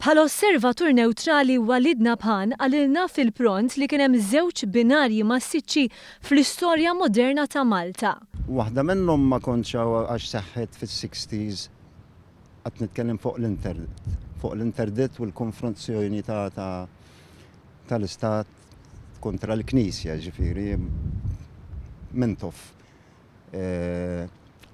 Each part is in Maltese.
Bħala osservatur neutrali Walid Nabhan għalilna fil-pront li kien hemm żewġ binarji massiċċi fl-istorja moderna ta' Malta. Waħda minnhom ma kontx għax seħħet fis-60s qed nitkellem fuq l-interditt u l-konfrontazzjoni tal-istat kontra l-Knisja, ġifieri mintof.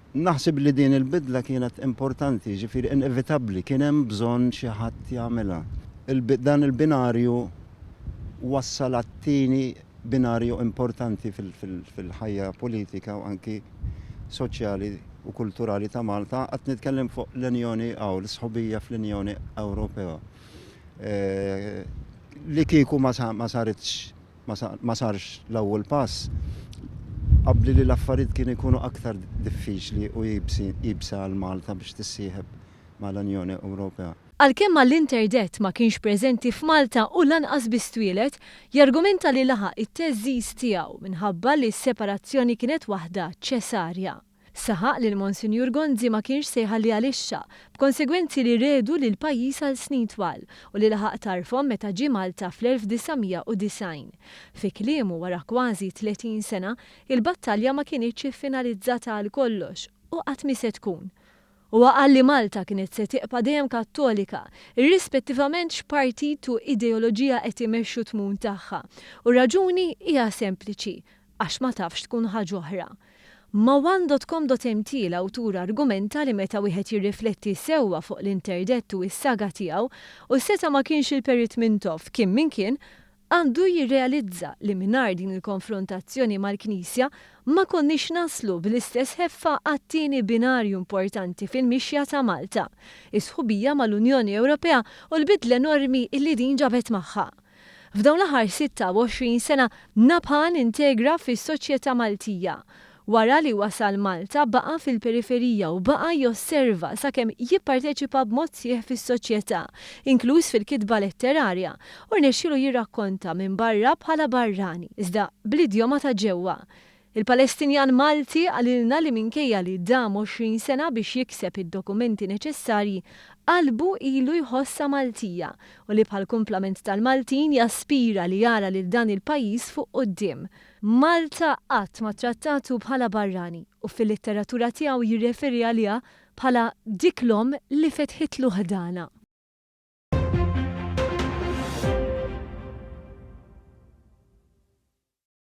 Naħseb li din il-bidla kienet importanti, ġifieri inevitabbli, kien hemm bżonn xi ħadd jagħmilha. Dan il-binarju wassal għat-tieni binarju importanti fil-ħajja politika u anki soċjali u kulturali ta' Malta, qed nitkellem fuq l-Unjoni l-sħubija fl-Unjoni Ewropea. Li kieku ma sarx l-ewwel pass, qabli li l-affarijiet kienu jkunu aktar diffiċli u jibsa għal Malta biex tissieħeb mal-Unjoni Ewropea. Għalkemm l-interdett ma kienx preżenti f'Malta u lanqas bistwielet, jargumenta li laħaq it-teżżiż tiegħu minħabba li s-separazzjoni kienet waħda ċesarja. Saħaq li l-Monsinjur Gonzi ma kienx se jħalli għalixxa, b'konsegwenzi li redu lil pajjiż għal snin twal u li laħaq tarfhom meta ġie Malta fl-1990. Fi kliemu wara kważi 30 sena, il-battalja ma kienitx iffinalizzata għal kollox u qatt mi se tkun. U għal li Malta kienet se tiqpa dejjem Kattolika, irrispettivament x'partit u ideoloġija qed imexxu tmun tagħha. U raġuni hija sempliċi, għax ma tafx tkun ħaġa oħra. Mawan.com.mt l-awtur argumenta li meta wieħed jirrifletti sewwa fuq l-interdett u s-saga tiegħu u seta ma kienx il-Perit Mintoff kien min kien, għandu jirrealizza li mingħajr din il-konfrontazzjoni mal-Knisja ma konniex naslu bl-istess ħeffa għat-tieni binarju importanti fil-mixja ta' Malta, is-sħubija mal-Unjoni Ewropea u l-bidla enormi illi din ġabet magħha. F'dawn l-aħħar 26 sena Nabhan integra fis-soċjetà Maltija. Wara li wasal Malta baqa' fil-periferija u baqa' josserva sakemm jipparteċipa b'mod sieħ fis-soċjetà, inkluż fil-kitba letterarja, u rnexxielu jirrakkonta minn barra bħala barrani, iżda bl-idjoma ta' ġewwa. Il-Palestinjan Malti għalilna li minkejja li dam 20 sena biex jikseb id-dokumenti neċessarji, qalbu ilu jħossa Maltija u li bħal kumplament tal-Maltin jaspira li jara lil dan il-pajjiż fuq quddiem. Malta qatt ma trattatu bħala barrani u fil-litteratura tiegħu jirreferi għaliha bħala dik l-omm li fetħitlu ħdana.